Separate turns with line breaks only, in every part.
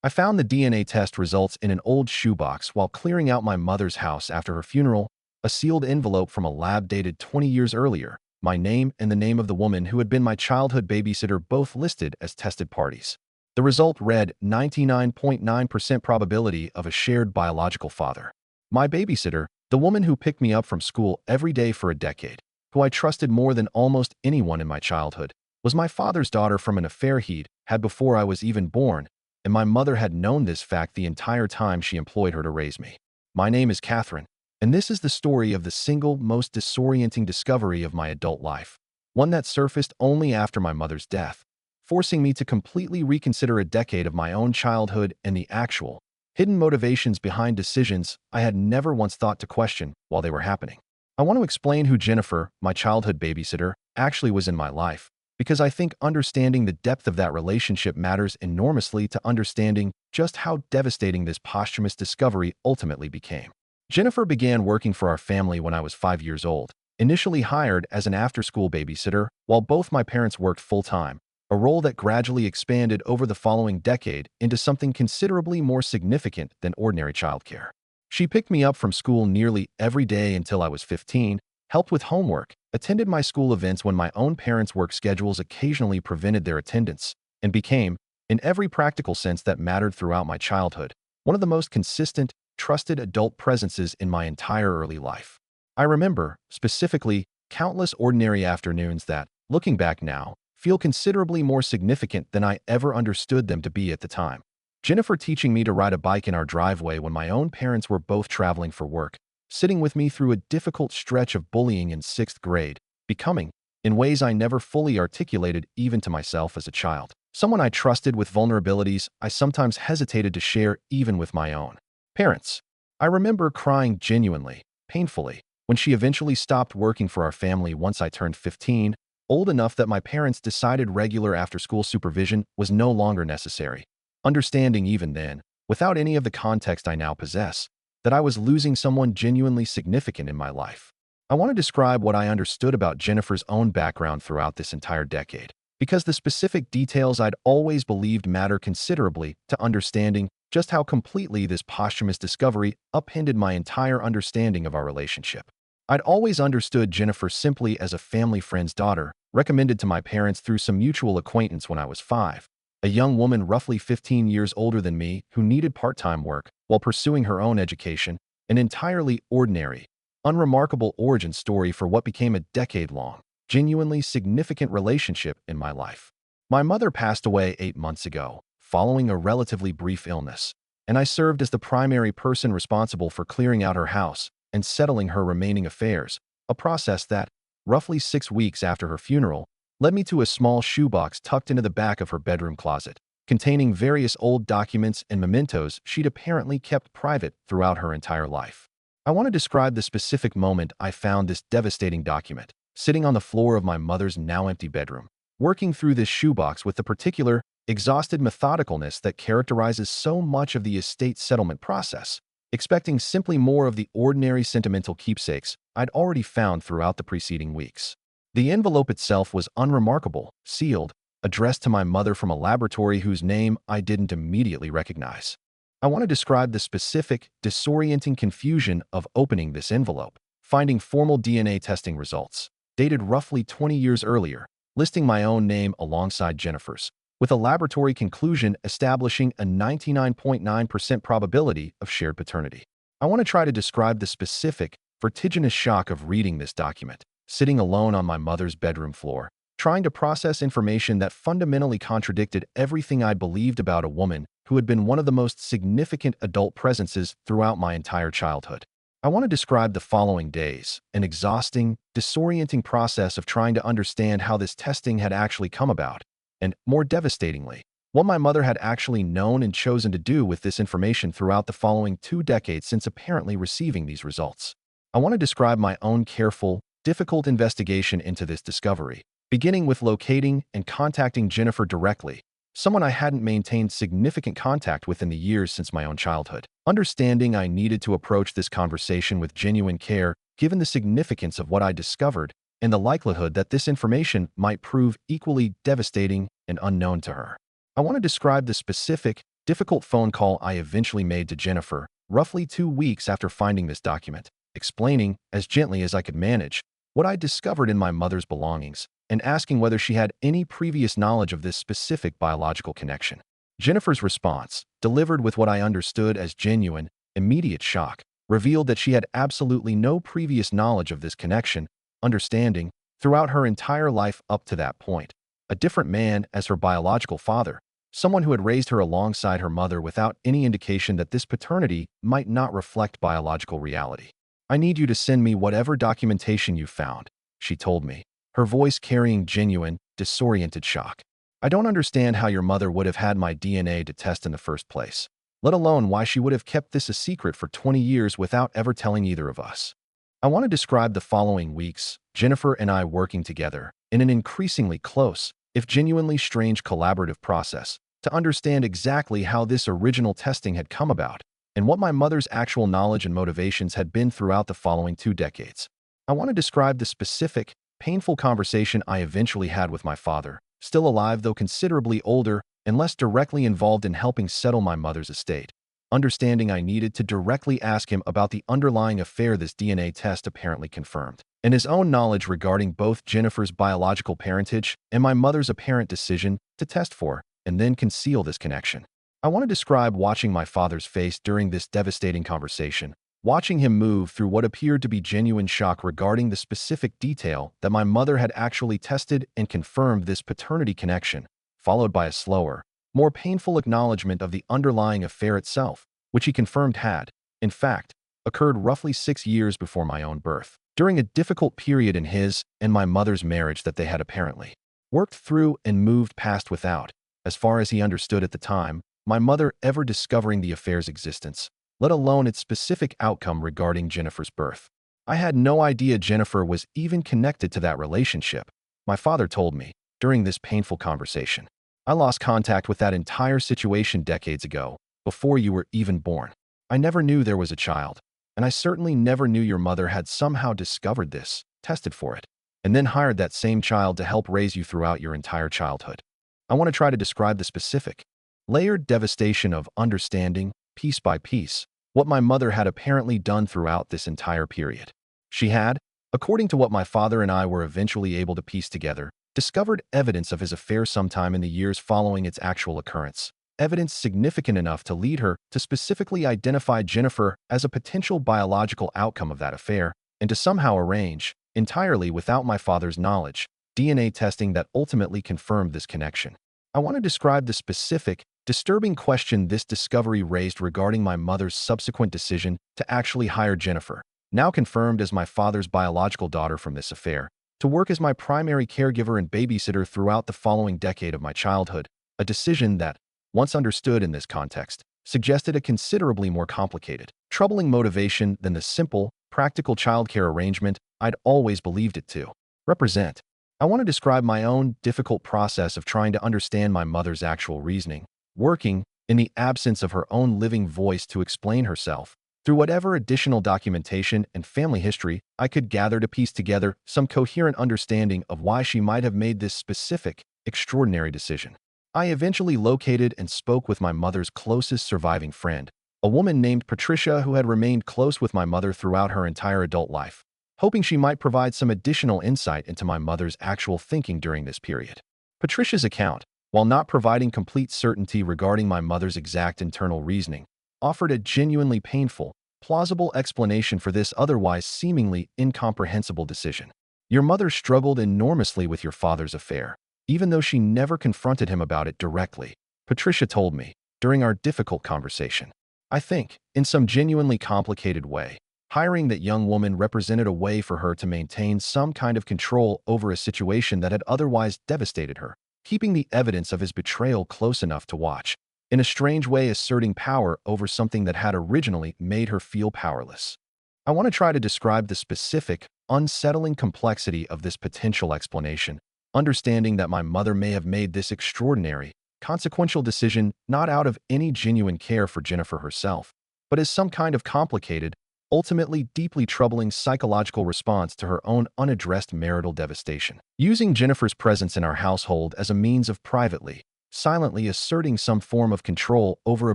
I found the DNA test results in an old shoebox while clearing out my mother's house after her funeral, a sealed envelope from a lab dated 20 years earlier, my name and the name of the woman who had been my childhood babysitter both listed as tested parties. The result read 99.9% probability of a shared biological father. My babysitter, the woman who picked me up from school every day for a decade, who I trusted more than almost anyone in my childhood, was my father's daughter from an affair he'd had before I was even born, and my mother had known this fact the entire time she employed her to raise me. My name is Catherine, and this is the story of the single most disorienting discovery of my adult life, one that surfaced only after my mother's death, forcing me to completely reconsider a decade of my own childhood and the actual, hidden motivations behind decisions I had never once thought to question while they were happening. I want to explain who Jennifer, my childhood babysitter, actually was in my life, because I think understanding the depth of that relationship matters enormously to understanding just how devastating this posthumous discovery ultimately became. Jennifer began working for our family when I was 5 years old, initially hired as an after-school babysitter while both my parents worked full-time, a role that gradually expanded over the following decade into something considerably more significant than ordinary childcare. She picked me up from school nearly every day until I was 15, helped with homework, attended my school events when my own parents' work schedules occasionally prevented their attendance, and became, in every practical sense that mattered throughout my childhood, one of the most consistent, trusted adult presences in my entire early life. I remember, specifically, countless ordinary afternoons that, looking back now, feel considerably more significant than I ever understood them to be at the time. Jennifer teaching me to ride a bike in our driveway when my own parents were both traveling for work, sitting with me through a difficult stretch of bullying in 6th grade, becoming, in ways I never fully articulated even to myself as a child, someone I trusted with vulnerabilities I sometimes hesitated to share even with my own parents. I remember crying genuinely, painfully, when she eventually stopped working for our family once I turned 15, old enough that my parents decided regular after-school supervision was no longer necessary. Understanding even then, without any of the context I now possess, that I was losing someone genuinely significant in my life. I want to describe what I understood about Jennifer's own background throughout this entire decade, because the specific details I'd always believed matter considerably to understanding just how completely this posthumous discovery upended my entire understanding of our relationship. I'd always understood Jennifer simply as a family friend's daughter, recommended to my parents through some mutual acquaintance when I was 5, a young woman roughly 15 years older than me who needed part-time work while pursuing her own education, an entirely ordinary, unremarkable origin story for what became a decade-long, genuinely significant relationship in my life. My mother passed away 8 months ago, following a relatively brief illness, and I served as the primary person responsible for clearing out her house and settling her remaining affairs, a process that, roughly 6 weeks after her funeral, led me to a small shoebox tucked into the back of her bedroom closet, containing various old documents and mementos she'd apparently kept private throughout her entire life. I want to describe the specific moment I found this devastating document, sitting on the floor of my mother's now empty bedroom, working through this shoebox with the particular, exhausted methodicalness that characterizes so much of the estate settlement process, expecting simply more of the ordinary sentimental keepsakes I'd already found throughout the preceding weeks. The envelope itself was unremarkable, sealed, addressed to my mother from a laboratory whose name I didn't immediately recognize. I want to describe the specific, disorienting confusion of opening this envelope, finding formal DNA testing results, dated roughly 20 years earlier, listing my own name alongside Jennifer's, with a laboratory conclusion establishing a 99.9% probability of shared paternity. I want to try to describe the specific, vertiginous shock of reading this document, sitting alone on my mother's bedroom floor, trying to process information that fundamentally contradicted everything I believed about a woman who had been one of the most significant adult presences throughout my entire childhood. I want to describe the following days, an exhausting, disorienting process of trying to understand how this testing had actually come about, and, more devastatingly, what my mother had actually known and chosen to do with this information throughout the following 2 decades since apparently receiving these results. I want to describe my own careful, difficult investigation into this discovery, beginning with locating and contacting Jennifer directly, someone I hadn't maintained significant contact with in the years since my own childhood. Understanding I needed to approach this conversation with genuine care, given the significance of what I discovered and the likelihood that this information might prove equally devastating and unknown to her. I want to describe the specific, difficult phone call I eventually made to Jennifer, roughly 2 weeks after finding this document, explaining, as gently as I could manage, what I discovered in my mother's belongings, and asking whether she had any previous knowledge of this specific biological connection. Jennifer's response, delivered with what I understood as genuine, immediate shock, revealed that she had absolutely no previous knowledge of this connection, understanding, throughout her entire life up to that point. A different man as her biological father, someone who had raised her alongside her mother without any indication that this paternity might not reflect biological reality. "I need you to send me whatever documentation you found," she told me, her voice carrying genuine, disoriented shock. "I don't understand how your mother would have had my DNA to test in the first place, let alone why she would have kept this a secret for 20 years without ever telling either of us." I want to describe the following weeks, Jennifer and I working together, in an increasingly close, if genuinely strange collaborative process, to understand exactly how this original testing had come about, and what my mother's actual knowledge and motivations had been throughout the following 2 decades. I want to describe the specific, painful conversation I eventually had with my father, still alive though considerably older and less directly involved in helping settle my mother's estate. Understanding I needed to directly ask him about the underlying affair this DNA test apparently confirmed, and his own knowledge regarding both Jennifer's biological parentage and my mother's apparent decision to test for and then conceal this connection. I want to describe watching my father's face during this devastating conversation, watching him move through what appeared to be genuine shock regarding the specific detail that my mother had actually tested and confirmed this paternity connection, followed by a slower, more painful acknowledgement of the underlying affair itself, which he confirmed had, in fact, occurred roughly 6 years before my own birth, during a difficult period in his and my mother's marriage that they had apparently worked through and moved past without, as far as he understood at the time, my mother ever discovering the affair's existence, let alone its specific outcome regarding Jennifer's birth. I had no idea Jennifer was even connected to that relationship, my father told me, during this painful conversation. "I lost contact with that entire situation decades ago, before you were even born. I never knew there was a child, and I certainly never knew your mother had somehow discovered this, tested for it, and then hired that same child to help raise you throughout your entire childhood." I want to try to describe the specific, layered devastation of understanding, piece by piece, what my mother had apparently done throughout this entire period. She had, according to what my father and I were eventually able to piece together, discovered evidence of his affair sometime in the years following its actual occurrence, evidence significant enough to lead her to specifically identify Jennifer as a potential biological outcome of that affair, and to somehow arrange, entirely without my father's knowledge, DNA testing that ultimately confirmed this connection. I want to describe the specific, disturbing question this discovery raised regarding my mother's subsequent decision to actually hire Jennifer, now confirmed as my father's biological daughter from this affair, to work as my primary caregiver and babysitter throughout the following decade of my childhood, a decision that, once understood in this context, suggested a considerably more complicated, troubling motivation than the simple, practical childcare arrangement I'd always believed it to represent. I want to describe my own difficult process of trying to understand my mother's actual reasoning, working, in the absence of her own living voice to explain herself, through whatever additional documentation and family history I could gather to piece together some coherent understanding of why she might have made this specific, extraordinary decision. I eventually located and spoke with my mother's closest surviving friend, a woman named Patricia who had remained close with my mother throughout her entire adult life, hoping she might provide some additional insight into my mother's actual thinking during this period. Patricia's account, while not providing complete certainty regarding my mother's exact internal reasoning, offered a genuinely painful, plausible explanation for this otherwise seemingly incomprehensible decision. "Your mother struggled enormously with your father's affair, even though she never confronted him about it directly," Patricia told me, during our difficult conversation. I think, in some genuinely complicated way, hiring that young woman represented a way for her to maintain some kind of control over a situation that had otherwise devastated her, keeping the evidence of his betrayal close enough to watch, in a strange way asserting power over something that had originally made her feel powerless. I want to try to describe the specific, unsettling complexity of this potential explanation, understanding that my mother may have made this extraordinary, consequential decision not out of any genuine care for Jennifer herself, but as some kind of complicated, ultimately deeply troubling psychological response to her own unaddressed marital devastation. Using Jennifer's presence in our household as a means of privately, silently asserting some form of control over a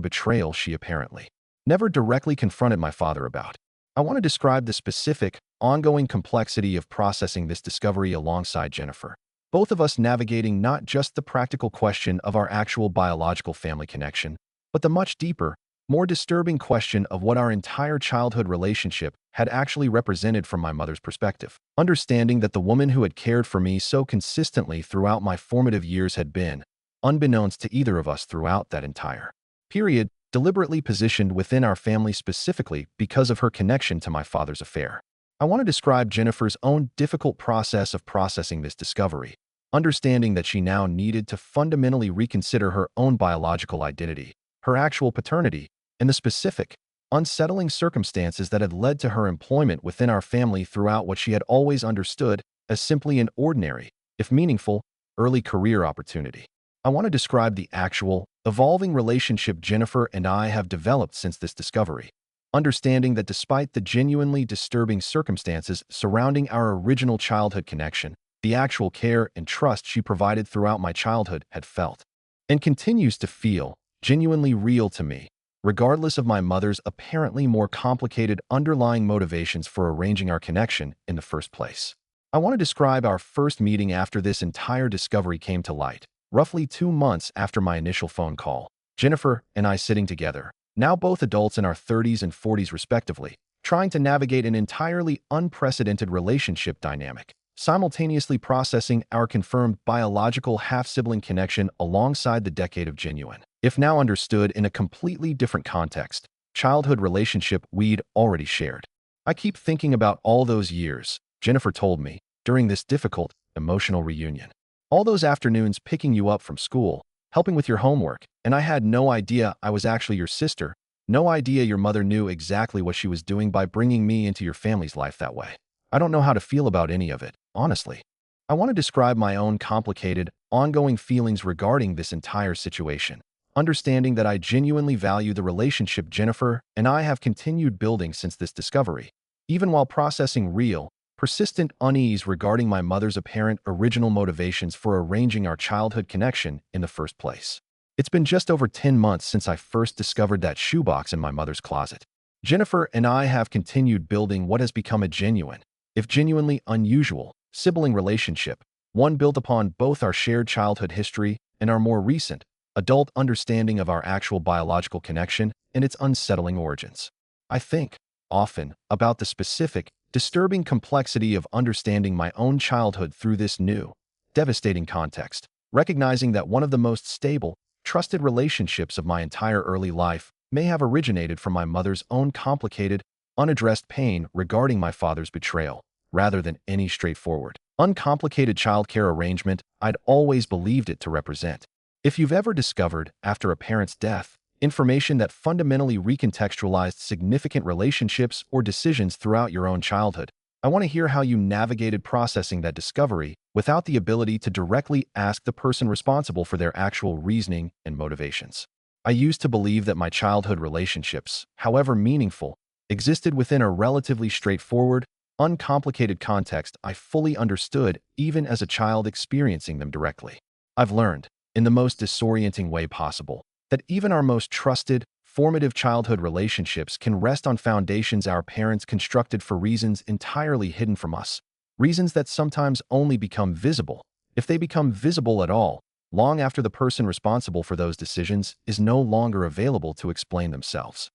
betrayal she apparently never directly confronted my father about. I want to describe the specific, ongoing complexity of processing this discovery alongside Jennifer. Both of us navigating not just the practical question of our actual biological family connection, but the much deeper, more disturbing question of what our entire childhood relationship had actually represented from my mother's perspective. Understanding that the woman who had cared for me so consistently throughout my formative years had been, unbeknownst to either of us throughout that entire period, deliberately positioned within our family specifically because of her connection to my father's affair. I want to describe Jennifer's own difficult process of processing this discovery, understanding that she now needed to fundamentally reconsider her own biological identity, her actual paternity, and the specific, unsettling circumstances that had led to her employment within our family throughout what she had always understood as simply an ordinary, if meaningful, early career opportunity. I want to describe the actual, evolving relationship Jennifer and I have developed since this discovery, understanding that despite the genuinely disturbing circumstances surrounding our original childhood connection, the actual care and trust she provided throughout my childhood had felt, and continues to feel, genuinely real to me, regardless of my mother's apparently more complicated underlying motivations for arranging our connection in the first place. I want to describe our first meeting after this entire discovery came to light. Roughly 2 months after my initial phone call, Jennifer and I sitting together, now both adults in our 30s and 40s respectively, trying to navigate an entirely unprecedented relationship dynamic, simultaneously processing our confirmed biological half-sibling connection alongside the decade of genuine, if now understood in a completely different context, childhood relationship we'd already shared. I keep thinking about all those years, Jennifer told me, during this difficult, emotional reunion. All those afternoons picking you up from school, helping with your homework, and I had no idea I was actually your sister, no idea your mother knew exactly what she was doing by bringing me into your family's life that way. I don't know how to feel about any of it, honestly. I want to describe my own complicated, ongoing feelings regarding this entire situation, understanding that I genuinely value the relationship Jennifer and I have continued building since this discovery, even while processing real, persistent unease regarding my mother's apparent original motivations for arranging our childhood connection in the first place. It's been just over 10 months since I first discovered that shoebox in my mother's closet. Jennifer and I have continued building what has become a genuine, if genuinely unusual, sibling relationship, one built upon both our shared childhood history and our more recent, adult understanding of our actual biological connection and its unsettling origins. I think, often, about the specific, disturbing complexity of understanding my own childhood through this new, devastating context, recognizing that one of the most stable, trusted relationships of my entire early life may have originated from my mother's own complicated, unaddressed pain regarding my father's betrayal, rather than any straightforward, uncomplicated childcare arrangement I'd always believed it to represent. If you've ever discovered, after a parent's death, information that fundamentally recontextualized significant relationships or decisions throughout your own childhood, I want to hear how you navigated processing that discovery without the ability to directly ask the person responsible for their actual reasoning and motivations. I used to believe that my childhood relationships, however meaningful, existed within a relatively straightforward, uncomplicated context I fully understood even as a child experiencing them directly. I've learned, in the most disorienting way possible, that even our most trusted, formative childhood relationships can rest on foundations our parents constructed for reasons entirely hidden from us, reasons that sometimes only become visible, if they become visible at all, long after the person responsible for those decisions is no longer available to explain themselves.